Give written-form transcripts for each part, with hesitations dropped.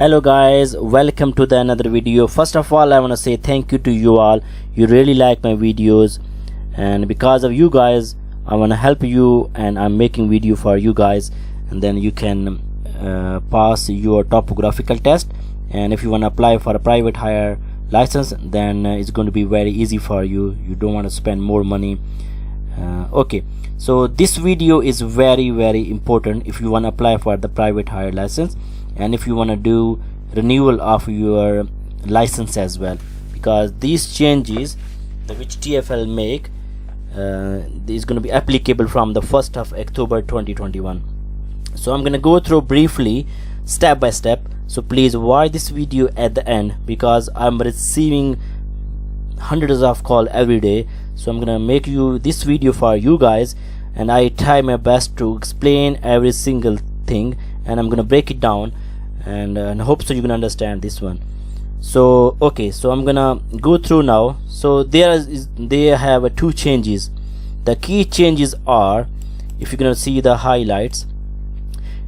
Hello guys, welcome to another video. First of all, I want to say thank you to you all. You really like my videos, and because of you guys I want to help you, and I'm making video for you guys, and then you can pass your topographical test. And if you want to apply for a private hire license, then it's going to be very easy for you. You don't want to spend more money. Okay, so this video is very important if you want to apply for the private hire license, and if you want to do renewal of your license as well, because these changes which TFL make is going to be applicable from the 1st of October 2021. So I'm going to go through briefly step by step, so please watch this video at the end, because I'm receiving hundreds of calls every day. So I'm gonna make you this video for you guys, and I try my best to explain every single thing, and I'm gonna break it down, and hope so you can understand this one. So okay, so I'm gonna go through now. So they have two changes. The key changes are, if you're gonna see the highlights,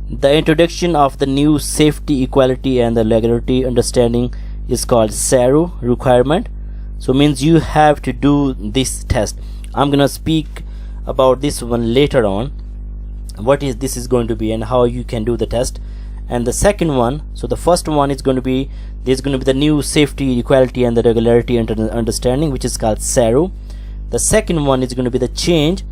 the introduction of the new safety, equality and the regularity understanding is called SERU requirement. So means you have to do this test. I'm gonna speak about this one later on, what is this is going to be and how you can do the test. And the second one, so the first one is going to be, there's going to be the new safety, equality and the regularity understanding, which is called SERU. The second one is going to be the change,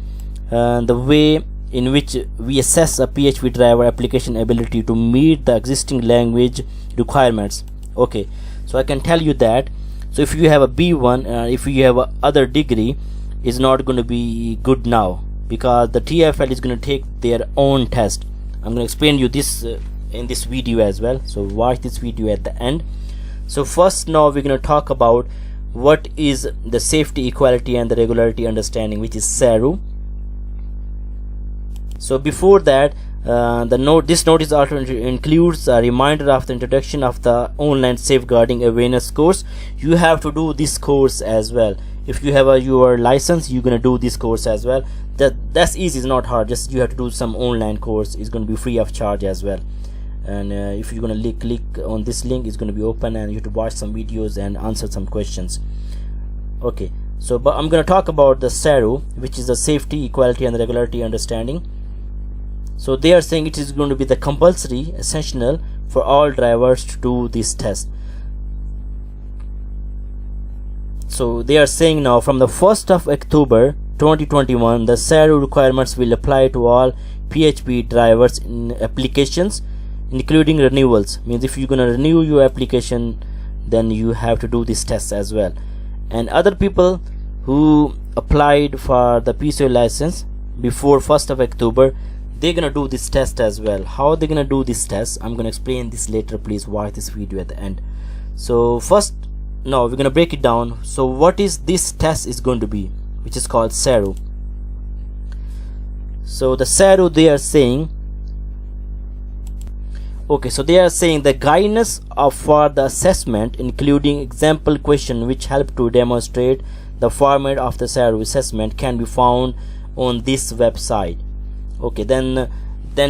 the way in which we assess a PHV driver application ability to meet the existing language requirements. Okay, so I can tell you that, so if you have a B1, if you have a other degree, is not going to be good now, because the TFL is going to take their own test. I'm going to explain you this in this video as well, so watch this video at the end. So first, now we're going to talk about what is the safety, equality and the regularity understanding, which is SERU. So before that, this notice also includes a reminder of the introduction of the online safeguarding awareness course. You have to do this course as well. If you have your license, you're gonna do this course as well. That's easy, it's not hard. Just you have to do some online course. It's gonna be free of charge as well. And if you're gonna click on this link, it's gonna be open, and you have to watch some videos and answer some questions. Okay, so but I'm gonna talk about the SERU, which is the safety, equality and the regularity understanding. So they are saying it is going to be the compulsory, essential for all drivers to do this test. So they are saying now from the 1st of October 2021, the SERU requirements will apply to all PHV drivers in applications, including renewals. Means if you're going to renew your application, then you have to do this test as well. And other people who applied for the PCO license before 1st of October, they're gonna do this test as well. How they're gonna do this test, I'm gonna explain this later. Please watch this video at the end. So first, now we're gonna break it down. So what is this test is going to be, which is called SERU. So the SERU, they are saying, okay, so they are saying the guidance for the assessment, including example question which help to demonstrate the format of the SERU assessment, can be found on this website. Okay, then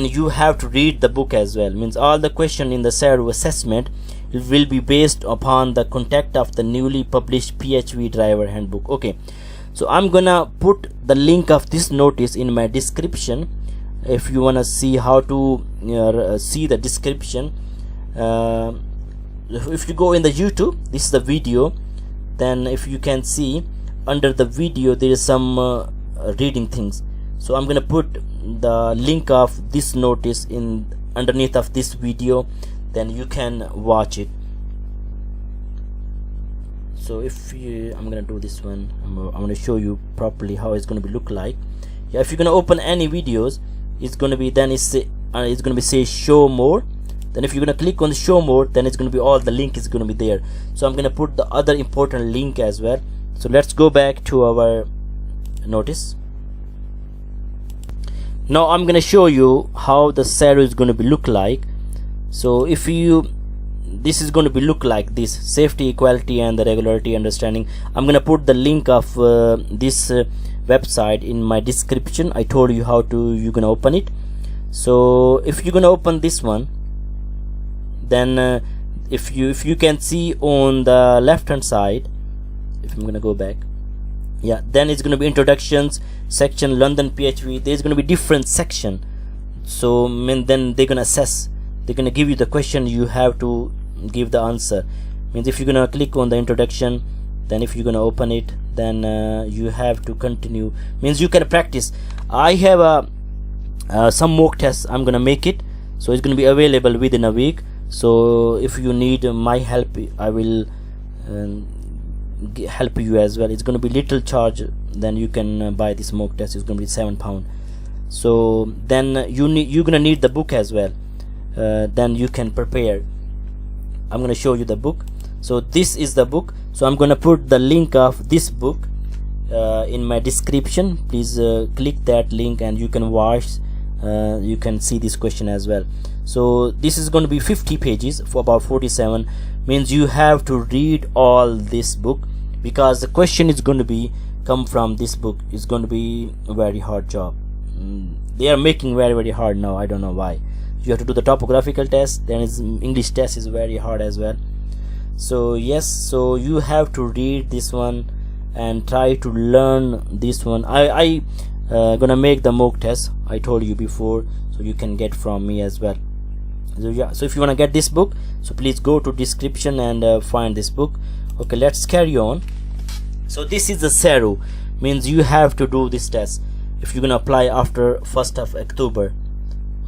you have to read the book as well. Means all the question in the SERU assessment will be based upon the content of the newly published PHV driver handbook. Okay, so I'm gonna put the link of this notice in my description. If you wanna see how to see the description, if you go in the YouTube, this is the video. Then if you can see under the video, there is some reading things. So I'm gonna put the link of this notice in underneath of this video, then you can watch it. So if you, I'm gonna do this one, I'm gonna show you properly how it's gonna be look like. Yeah, if you're gonna open any videos, it's gonna be, then it's gonna be say show more. Then if you're gonna click on the show more, then it's gonna be all the link is gonna be there. So I'm gonna put the other important link as well. So let's go back to our notice. Now I'm gonna show you how the SERU is gonna be look like. So if you, this is going to be look like this: safety, equality and the regularity understanding. I'm gonna put the link of this website in my description. I told you how to you're gonna open it. So if you're gonna open this one, then if you can see on the left hand side, if I'm gonna go back, yeah, then it's gonna be introductions section, London PHP. There's gonna be different section. So then they're gonna assess, they're gonna give you the question, you have to give the answer. Means if you're gonna click on the introduction, then if you're gonna open it, then you have to continue. Means you can practice. I have some mock tests I'm gonna make it, so it's gonna be available within a week. So if you need my help, I will help you as well. It's gonna be little charge, then you can buy this mock test. It's gonna be £7. So then you're gonna need the book as well. Then you can prepare. I'm gonna show you the book. So this is the book. So I'm gonna put the link of this book in my description. Please click that link and you can watch, you can see this question as well. So this is going to be 50 pages for about 47. Means you have to read all this book, because the question is going to be come from this book. It's going to be a very hard job. They are making very hard now. I don't know why. You have to do the topographical test, then English test is very hard as well. So yes, so you have to read this one and try to learn this one. I gonna make the mock test, I told you before, so you can get from me as well. So yeah, so if you want to get this book, so please go to description and find this book. Okay, let's carry on. So this is the SERU. Means you have to do this test if you're gonna apply after 1st of October.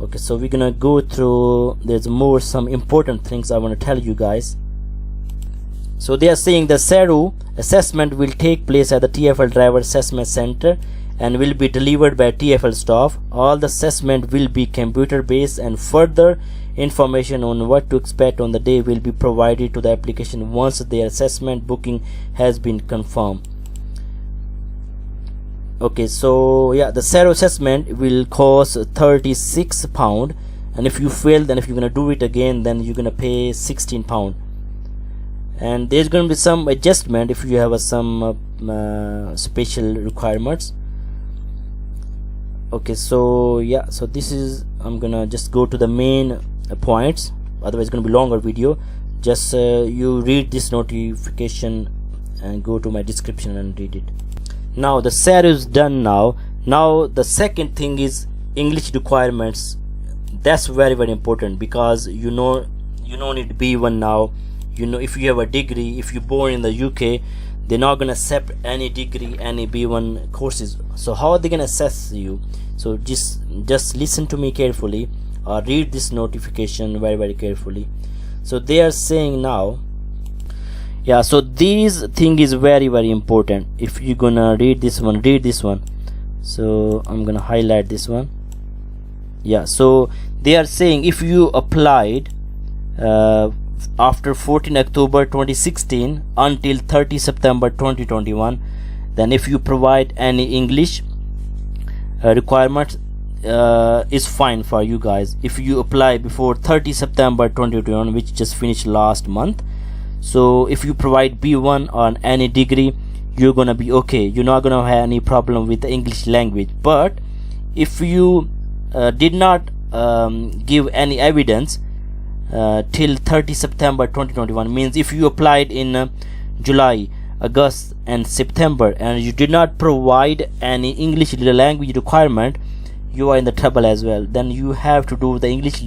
Okay, so we're gonna go through, there's some important things I want to tell you guys. So they are saying the SERU assessment will take place at the TFL Driver Assessment Center and will be delivered by TFL staff. All the assessment will be computer based, and further information on what to expect on the day will be provided to the application once their assessment booking has been confirmed. Okay, so yeah, the SERU assessment will cost £36, and if you fail, then if you're gonna do it again, then you're gonna pay £16. And there's going to be some adjustment if you have some special requirements. Okay, so yeah, so this is, I'm gonna just go to the main points, otherwise it's gonna be longer video. Just you read this notification and go to my description and read it. Now the SERU is done. Now the second thing is English requirements. That's very important, because you don't need B1 now. You know, if you have a degree, if you're born in the UK, they're not gonna accept any degree, any B1 courses. So how are they gonna assess you? So just listen to me carefully, or read this notification very carefully. So they are saying now, yeah, so this thing is very important. If you're gonna read this one, so I'm gonna highlight this one. Yeah, so they are saying if you applied after 14 October 2016 until 30 September 2021, then if you provide any English requirement, is fine for you guys. If you apply before 30 September 2021, which just finished last month, so if you provide B1 on any degree, you're gonna be okay. You're not gonna have any problem with the English language. But if you did not give any evidence till 30 September 2021, means if you applied in July, August and September and you did not provide any English language requirement, you are in the trouble as well. Then you have to do the English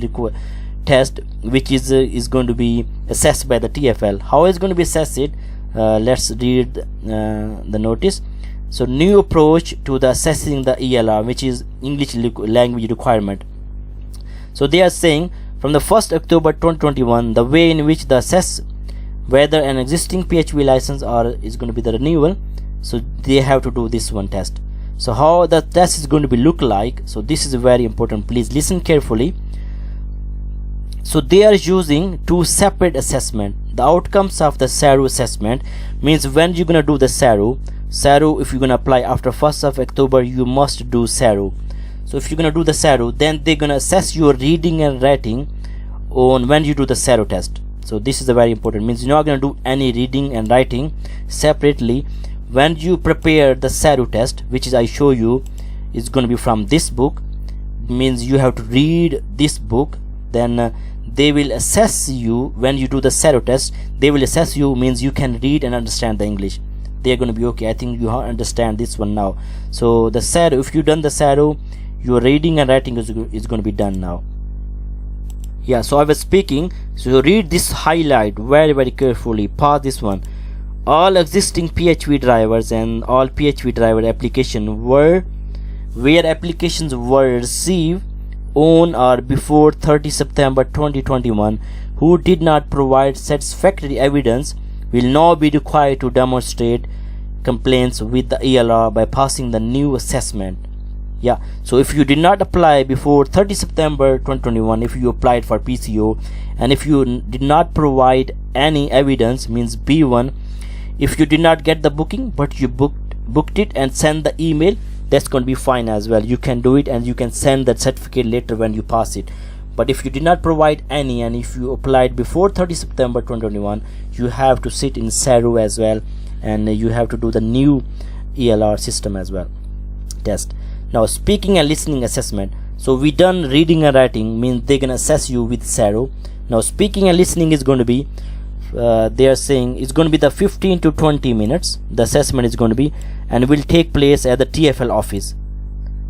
test, which is going to be assessed by the TFL. How is going to be assessed? Let's read the notice. So new approach to the assessing the ELR, which is English language requirement. So they are saying from the 1st October 2021, the way in which the assess whether an existing PHP license is going to be the renewal. So they have to do this one test. So how the test is going to be look like, so this is very important, please listen carefully. So they are using two separate assessment. The outcomes of the SERU assessment means when you're gonna do the SERU, if you're gonna apply after 1st of October, you must do SERU. So if you're gonna do the SERU, then they're gonna assess your reading and writing on when you do the SERU test. So this is very important, means you're not gonna do any reading and writing separately. When you prepare the SERU test, which is I show you, is going to be from this book, means you have to read this book, then they will assess you when you do the SERU test. They will assess you means you can read and understand the English. They're going to be okay. I think you understand this one now. So the SERU, if you done the SERU, your reading and writing is going to be done now. Yeah, so I was speaking, so read this highlight very carefully. Pause this one. All existing PHP drivers and all PHP driver application where applications were received on or before 30 September 2021 who did not provide satisfactory evidence will now be required to demonstrate compliance with the ELR by passing the new assessment. Yeah, so if you did not apply before 30 September 2021, if you applied for PCO and if you did not provide any evidence, means B1, if you did not get the booking but you booked it and send the email, that's going to be fine as well. You can do it and you can send that certificate later when you pass it. But if you did not provide any and if you applied before 30 September 2021, you have to sit in SERU as well, and you have to do the new ELR system as well test. Now speaking and listening assessment, so we done reading and writing, means they're gonna assess you with SERU. Now speaking and listening is going to be they are saying it's going to be the 15 to 20 minutes the assessment is going to be, and will take place at the TFL office.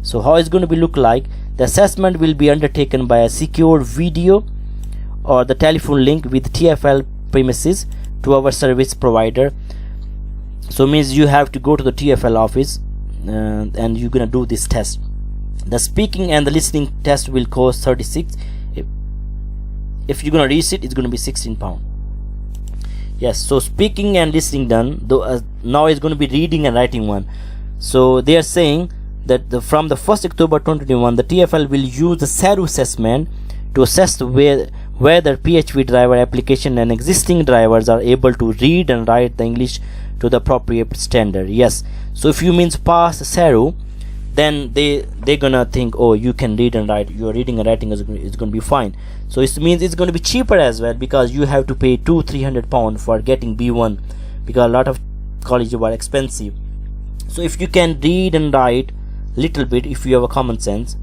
So how it's going to be look like, the assessment will be undertaken by a secure video or the telephone link with TFL premises to our service provider. So means you have to go to the TFL office and you're gonna do this test. The speaking and the listening test will cost 36. If you're gonna reach it, it's gonna be £16. Yes, so speaking and listening done, though now it's going to be reading and writing one. So they are saying that from the 1st October 2021 the TFL will use the SERU assessment to assess whether PHP driver application and existing drivers are able to read and write the English to the appropriate standard. Yes, so if you means pass SERU, then they're gonna think, oh, you can read and write, your reading and writing is going to be fine. So it means it's going to be cheaper as well, because you have to pay £200-300 for getting B1, because a lot of colleges are expensive. So if you can read and write little bit, if you have a common sense,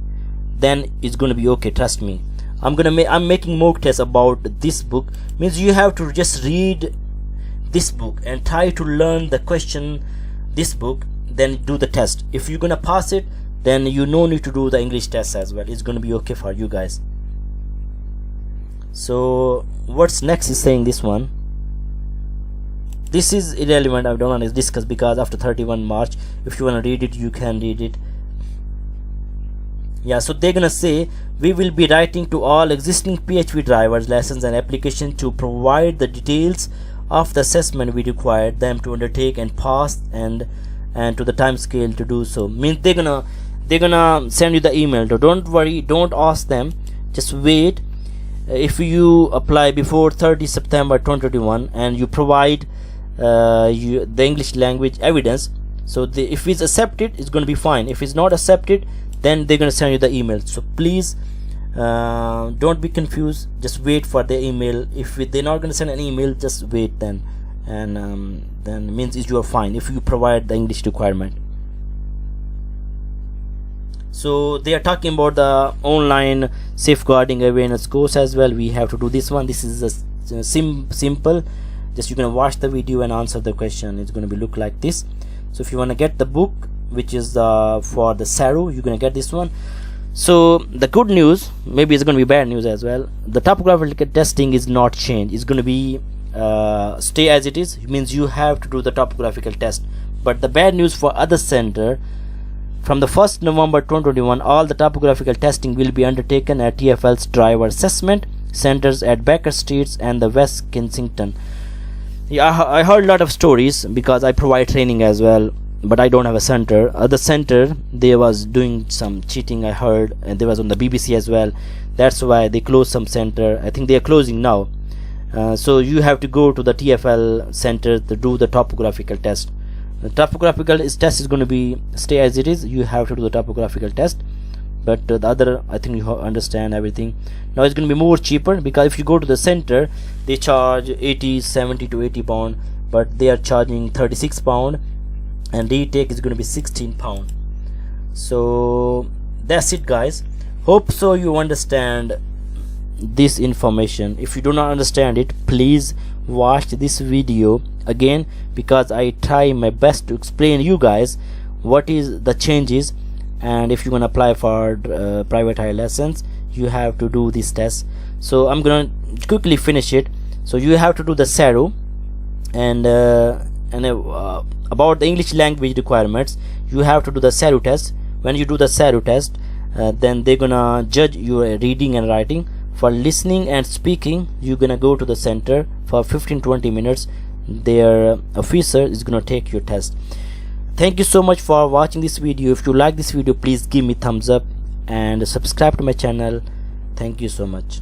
then it's going to be okay, trust me. I'm making mock tests about this book, means you have to just read this book and try to learn the question this book, then do the test. If you're gonna pass it, then you no need to do the English test as well. It's gonna be okay for you guys. So what's next is saying this one. This is irrelevant, I don't want to discuss, because after 31 March, if you want to read it, you can read it. Yeah, so they're gonna say we will be writing to all existing PHP drivers lessons and application to provide the details of the assessment we required them to undertake and pass, and to the time scale to do so. Means they're gonna send you the email. So don't worry, don't ask them, just wait. If you apply before 30 September 2021 and you provide the English language evidence, so if it's accepted, it's going to be fine. If it's not accepted, then they're going to send you the email. So please don't be confused, just wait for the email. If they're not going to send an email, just wait then, and then means you are fine if you provide the English requirement. So they are talking about the online safeguarding awareness course as well. We have to do this one. This is a simple, just you're gonna watch the video and answer the question. It's gonna be look like this. So if you want to get the book, which is for the SERU, you're gonna get this one. So the good news, maybe it's gonna be bad news as well, the topographical testing is not changed. It's gonna be stay as it is. It means you have to do the topographical test. But the bad news for other center, from the 1st November 2021, all the topographical testing will be undertaken at TFL's driver assessment centers at Baker Streets and the West Kensington. Yeah, I heard a lot of stories because I provide training as well, but I don't have a center. Other center, they was doing some cheating, I heard, and they was on the BBC as well. That's why they closed some center. I think they are closing now. So you have to go to the TFL center to do the topographical test. The topographical test is going to be stay as it is. You have to do the topographical test, but the other, I think you understand everything. Now it's going to be more cheaper, because if you go to the center, they charge 70 to 80 pound, but they are charging 36 pound, and retake is going to be 16 pound. So that's it guys. Hope so you understand this information. If you do not understand it, please watch this video again, because I try my best to explain you guys what is the changes. And if you're gonna apply for private hire license, you have to do this test. So I'm gonna quickly finish it. So you have to do the SERU, and about the English language requirements, you have to do the SERU test. When you do the SERU test, then they're gonna judge your reading and writing. For listening and speaking, you're gonna go to the center for 15-20 minutes. Their officer is gonna take your test. Thank you so much for watching this video. If you like this video, please give me thumbs up and subscribe to my channel. Thank you so much.